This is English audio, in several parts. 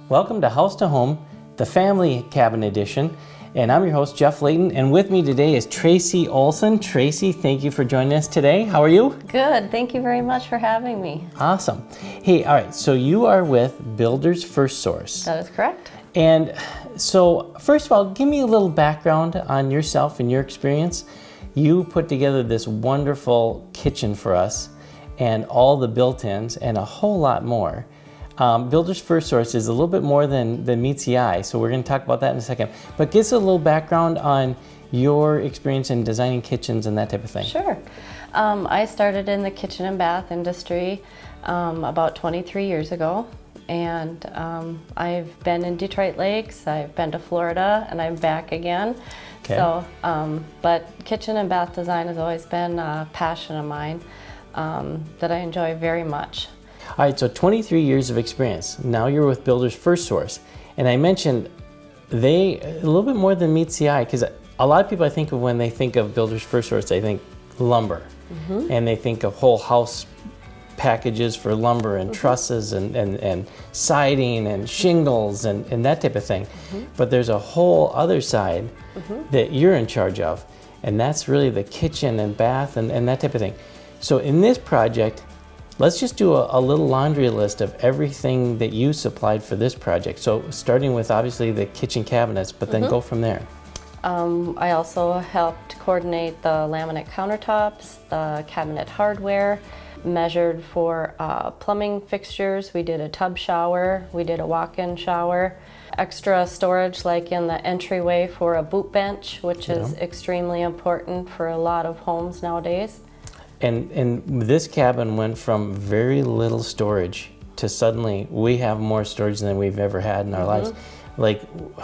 Welcome to House to Home, the Family Cabin Edition. And I'm your host, Jeff Leighton, and with me today is Tracy Olson. Tracy, thank you for joining us today. How are you? Good. Thank you very much for having me. Awesome. Hey, all right, so you are with Builders FirstSource. That is correct. And so, first of all, give me a little background on yourself and your experience. You put together this wonderful kitchen for us and all the built-ins and a whole lot more. Builders FirstSource is a little bit more than meets the eye, so we're going to talk about that in a second. But give us a little background on your experience in designing kitchens and that type of thing. Sure. I started in the kitchen and bath industry about 23 years ago, and I've been in Detroit Lakes, I've been to Florida, and I'm back again. Okay. So, but kitchen and bath design has always been a passion of mine that I enjoy very much. All right, so 23 years of experience. Now you're with Builders FirstSource. And I mentioned they, a little bit more than meets the eye, because a lot of people I think of when they think of Builders FirstSource, they think lumber. Mm-hmm. And they think of whole house packages for lumber and trusses and siding and shingles and that type of thing. Mm-hmm. But there's a whole other side that you're in charge of. And that's really the kitchen and bath and that type of thing. So in this project, let's just do a little laundry list of everything that you supplied for this project. So starting with obviously the kitchen cabinets, but then go from there. I also helped coordinate the laminate countertops, the cabinet hardware, measured for plumbing fixtures. We did a tub shower, we did a walk-in shower, extra storage like in the entryway for a boot bench, which is extremely important for a lot of homes nowadays. And this cabin went from very little storage to suddenly we have more storage than we've ever had in our lives.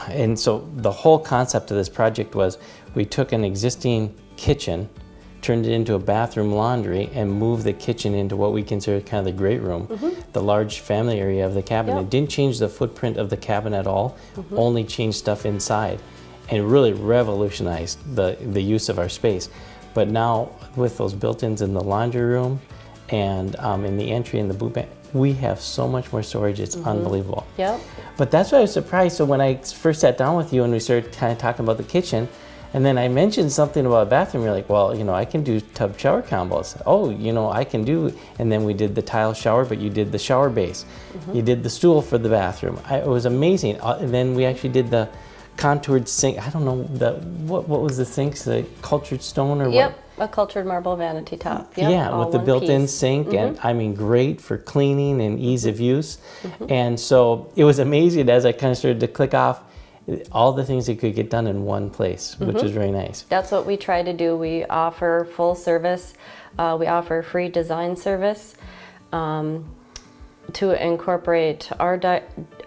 And so the whole concept of this project was we took an existing kitchen, turned it into a bathroom laundry, and moved the kitchen into what we consider kind of the great room, the large family area of the cabin. It didn't change the footprint of the cabin at all, only changed stuff inside, and really revolutionized the use of our space. But now with those built-ins in the laundry room and in the entry and the boot bench, we have so much more storage, it's unbelievable. Yep. But that's why I was surprised. So when I first sat down with you and we started kind of talking about the kitchen, and then I mentioned something about a bathroom, you're like, well, I can do tub shower combos. Oh, I can do, and then we did the tile shower, but you did the shower base. You did the stool for the bathroom. It was amazing. And then we actually did the contoured sink. I don't know, what was the sinks, the cultured stone or what? Yep, a cultured marble vanity top. Yep, yeah, with the built-in sink, and I mean, great for cleaning and ease of use. And so it was amazing as I kind of started to click off all the things that could get done in one place, which is very nice. That's what we try to do. We offer full service. We offer free design service to incorporate our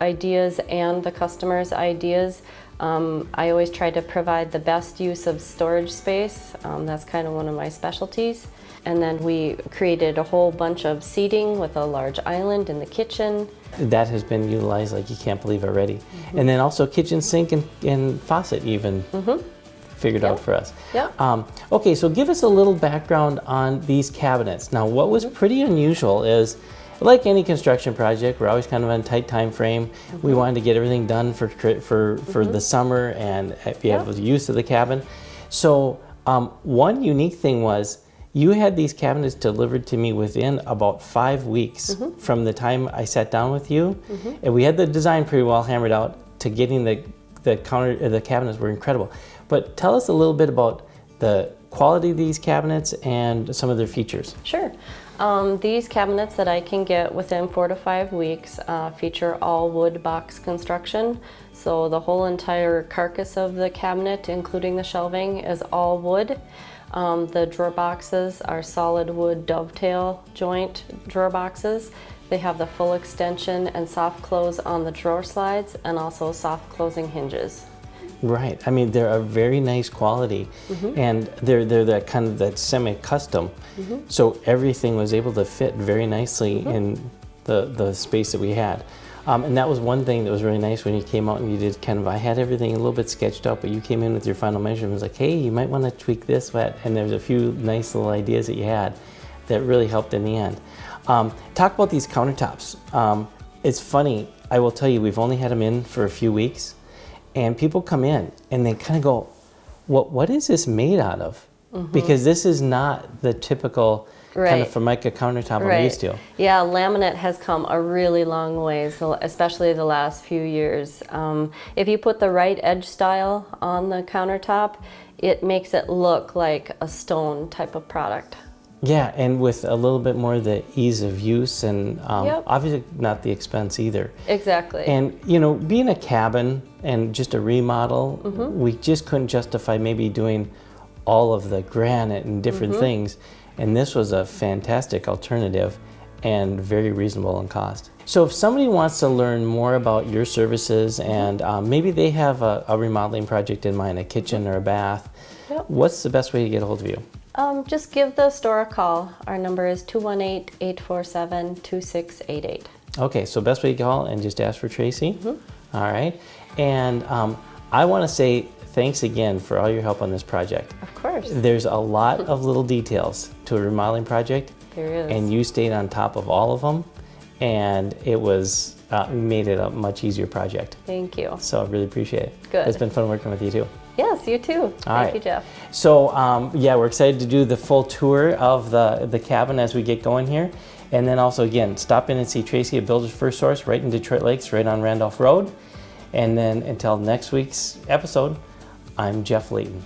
ideas and the customer's ideas. I always try to provide the best use of storage space. That's kind of one of my specialties. And then we created a whole bunch of seating with a large island in the kitchen. That has been utilized like you can't believe already. And then also kitchen sink and faucet even figured out for us. Okay, so give us a little background on these cabinets. Now what was pretty unusual is, like any construction project, we're always kind of on a tight time frame. We wanted to get everything done for the summer and be able to use of the cabin. So one unique thing was you had these cabinets delivered to me within about 5 weeks from the time I sat down with you. And we had the design pretty well hammered out to getting the cabinets were incredible. But tell us a little bit about the quality of these cabinets and some of their features. Sure. These cabinets that I can get within 4 to 5 weeks feature all wood box construction. So the whole entire carcass of the cabinet, including the shelving, is all wood. The drawer boxes are solid wood dovetail joint drawer boxes. They have the full extension and soft close on the drawer slides and also soft closing hinges. Right. I mean, they're a very nice quality, and they're that kind of that semi-custom. So everything was able to fit very nicely in the space that we had. And that was one thing that was really nice when you came out and you did kind of, I had everything a little bit sketched out, but you came in with your final measurements like, hey, you might want to tweak this, and there's a few nice little ideas that you had that really helped in the end. Talk about these countertops. It's funny, I will tell you, we've only had them in for a few weeks, and people come in and they kind of go, what is this made out of? Because this is not the typical kind of Formica countertop I'm used to. Yeah, laminate has come a really long ways, especially the last few years. If you put the right edge style on the countertop, it makes it look like a stone type of product. Yeah, and with a little bit more of the ease of use and obviously not the expense either. Exactly. And, you know, being a cabin and just a remodel, we just couldn't justify maybe doing all of the granite and different things. And this was a fantastic alternative and very reasonable in cost. So if somebody wants to learn more about your services and maybe they have a remodeling project in mind, a kitchen or a bath, what's the best way to get a hold of you? Just give the store a call. Our number is 218-847-2688. Okay, so best way to call and just ask for Tracy. All right. And I want to say thanks again for all your help on this project. Of course. There's a lot of little details to a remodeling project. There is. And you stayed on top of all of them, and it was made it a much easier project. Thank you. So I really appreciate it. Good. It's been fun working with you too. Yes, you too. Thank you, Jeff. So yeah, we're excited to do the full tour of the cabin as we get going here. And then also, again, stop in and see Tracy at Builders FirstSource right in Detroit Lakes, right on Randolph Road. And then until next week's episode, I'm Jeff Leighton.